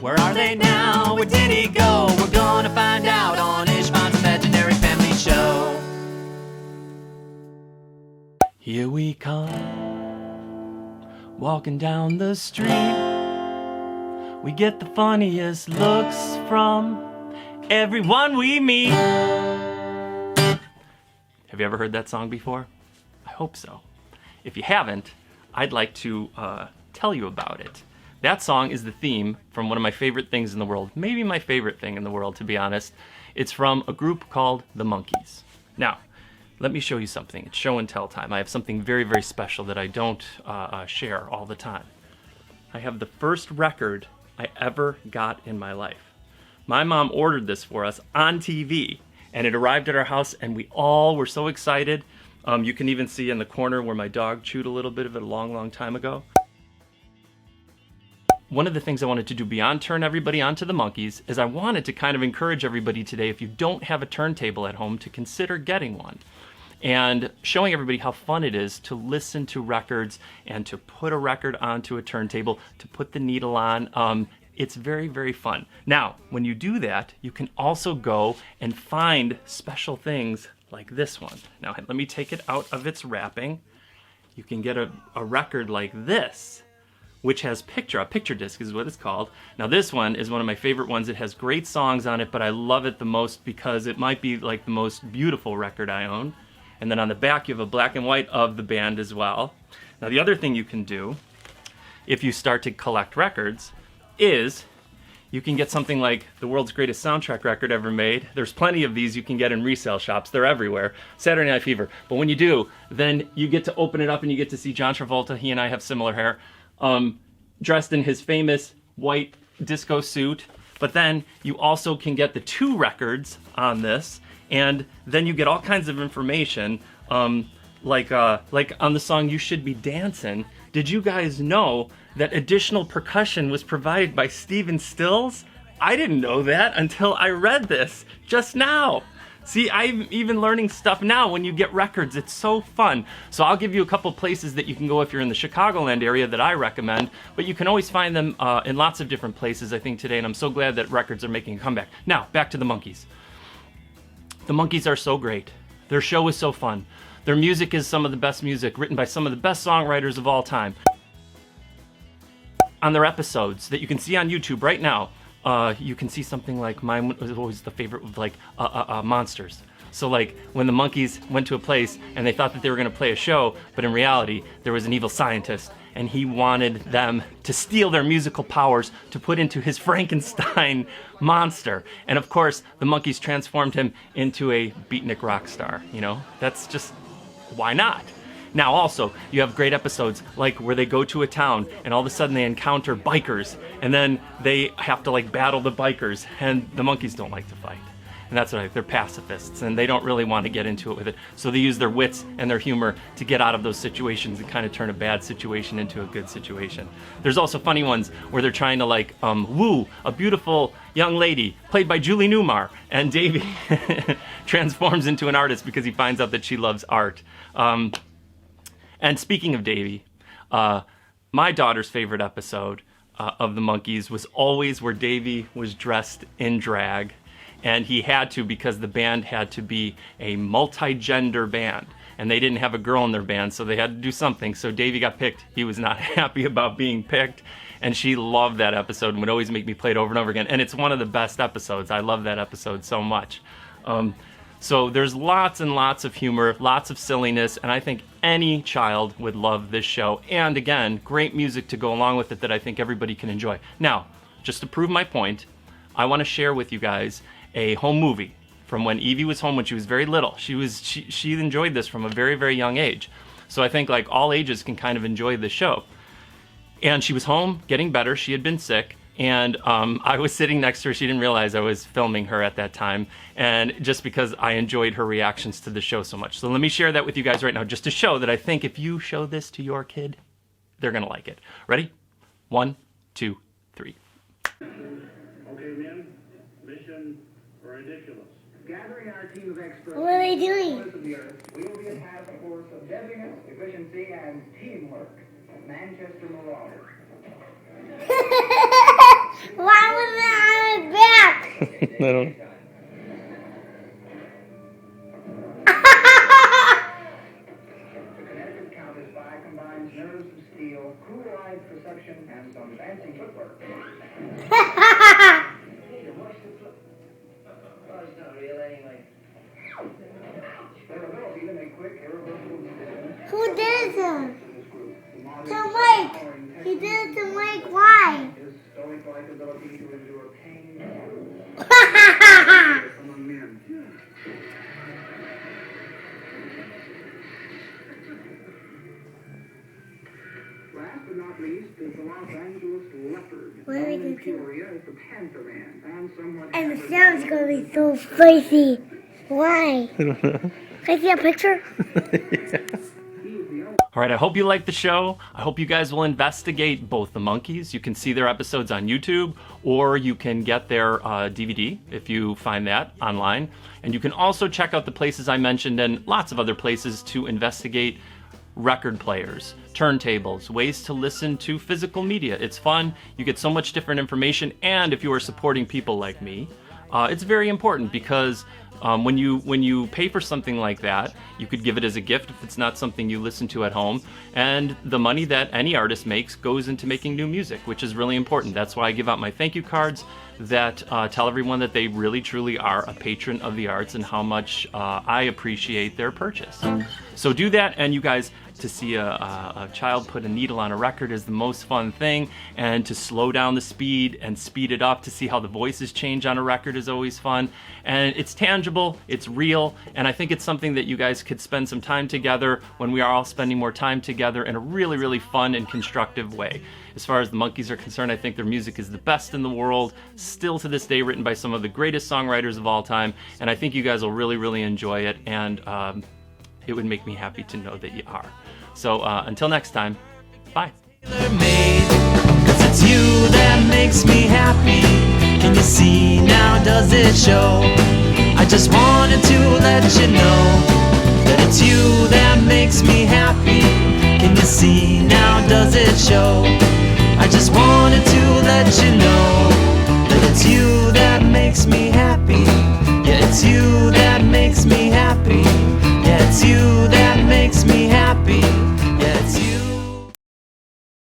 Where are they now? Where did he go? We're gonna find out on Istvan's Imaginary Family Show. Here we come, walking down the street. We get the funniest looks from everyone we meet. Have you ever heard that song before? I hope so. If you haven't, I'd like to tell you about it. That song is the theme from one of my favorite things in the world. Maybe my favorite thing in the world, to be honest. It's from a group called the Monkees. Now, let me show you something. It's show and tell time. I have something very, very special that I don't share all the time. I have the first record I ever got in my life. My mom ordered this for us on TV, and it arrived at our house, and we all were so excited. You can even see in the corner where my dog chewed a little bit of it a long, long time ago. One of the things I wanted to do beyond turn everybody onto the Monkees is I wanted to kind of encourage everybody today, if you don't have a turntable at home, to consider getting one. And showing everybody how fun it is to listen to records and to put a record onto a turntable, to put the needle on. It's very, very fun. Now, when you do that, you can also go and find special things like this one. Now, let me take it out of its wrapping. You can get a record like this, which has a picture disc is what it's called. Now this one is one of my favorite ones. It has great songs on it, but I love it the most because it might be like the most beautiful record I own. And then on the back you have a black and white of the band as well. Now the other thing you can do, if you start to collect records, is you can get something like the world's greatest soundtrack record ever made. There's plenty of these you can get in resale shops. They're everywhere. Saturday Night Fever. But when you do, then you get to open it up and you get to see John Travolta. He and I have similar hair. Dressed in his famous white disco suit. But then you also can get the 2 records on this, and then you get all kinds of information, like on the song You Should Be Dancing. Did you guys know that additional percussion was provided by Stephen Stills? I didn't know that until I read this just now. See, I'm even learning stuff now when you get records. It's so fun. So I'll give you a couple places that you can go if you're in the Chicagoland area that I recommend, but you can always find them in lots of different places, I think, today, and I'm so glad that records are making a comeback. Now, back to the Monkees. The Monkees are so great. Their show is so fun. Their music is some of the best music, written by some of the best songwriters of all time. On their episodes that you can see on YouTube right now, you can see something like, mine was always the favorite, like monsters. So like when the Monkees went to a place and they thought that they were going to play a show, but in reality there was an evil scientist and he wanted them to steal their musical powers to put into his Frankenstein monster. And of course the Monkees transformed him into a beatnik rock star. You know, that's just, why not? Now also, you have great episodes like where they go to a town and all of a sudden they encounter bikers and then they have to like battle the bikers, and the Monkees don't like to fight. And that's what they're pacifists and they don't really want to get into it with it. So they use their wits and their humor to get out of those situations and kind of turn a bad situation into a good situation. There's also funny ones where they're trying to like woo a beautiful young lady played by Julie Newmar, and Davy transforms into an artist because he finds out that she loves art. And speaking of Davy, my daughter's favorite episode of the Monkees was always where Davy was dressed in drag, and he had to because the band had to be a multi-gender band, and they didn't have a girl in their band, so they had to do something. So Davy got picked. He was not happy about being picked, and she loved that episode and would always make me play it over and over again. And it's one of the best episodes. I love that episode so much. So there's lots and lots of humor, lots of silliness, and I think any child would love this show. And again, great music to go along with it that I think everybody can enjoy. Now, just to prove my point, I want to share with you guys a home movie from when Evie was home when she was very little. She enjoyed this from a very, very young age. So I think like all ages can kind of enjoy this show. And she was home getting better. She had been sick. And I was sitting next to her. She didn't realize I was filming her at that time. And just because I enjoyed her reactions to the show so much. So let me share that with you guys right now, just to show that I think if you show this to your kid, they're going to like it. Ready? 1, 2, 3. Okay, men, mission ridiculous. Gathering our team of experts. What are they doing? We will be a task force of deadliness, efficiency, and teamwork. Manchester Marauders. Why I don't. The Connecticut Counter Spy combines nerves of steel, cool-eyed perception, and some fancy footwork. Their ability to make quick, irreversible decisions. Who did this? To Mike. He did it to Mike. Why? His stoic-like ability to endure pain among men. Last but not least is the Los Angeles Leopard. What are we Known in gonna do? Peoria as the Panther Man, and somewhat And the sound's gonna be so spicy. Why? I don't know. Can I see a picture? All right, I hope you liked the show. I hope you guys will investigate both the Monkees. You can see their episodes on YouTube, or you can get their DVD if you find that online. And you can also check out the places I mentioned and lots of other places to investigate record players, turntables, ways to listen to physical media. It's fun. You get so much different information. And if you are supporting people like me, it's very important because when you pay for something like that, you could give it as a gift if it's not something you listen to at home. And the money that any artist makes goes into making new music, which is really important. That's why I give out my thank you cards that tell everyone that they really truly are a patron of the arts and how much I appreciate their purchase. So do that, and you guys, to see a child put a needle on a record is the most fun thing, and to slow down the speed and speed it up to see how the voices change on a record is always fun. And it's tangible, it's real, and I think it's something that you guys could spend some time together when we are all spending more time together in a really, really fun and constructive way. As far as the Monkees are concerned, I think their music is the best in the world, still to this day written by some of the greatest songwriters of all time, and I think you guys will really, really enjoy it, and it would make me happy to know that you are. So until next time, bye. Cause it's you that makes me happy. Can you see now, does it show? I just wanted to let you know that it's you that makes me happy. Can you see now, does it show? I just wanted to let you know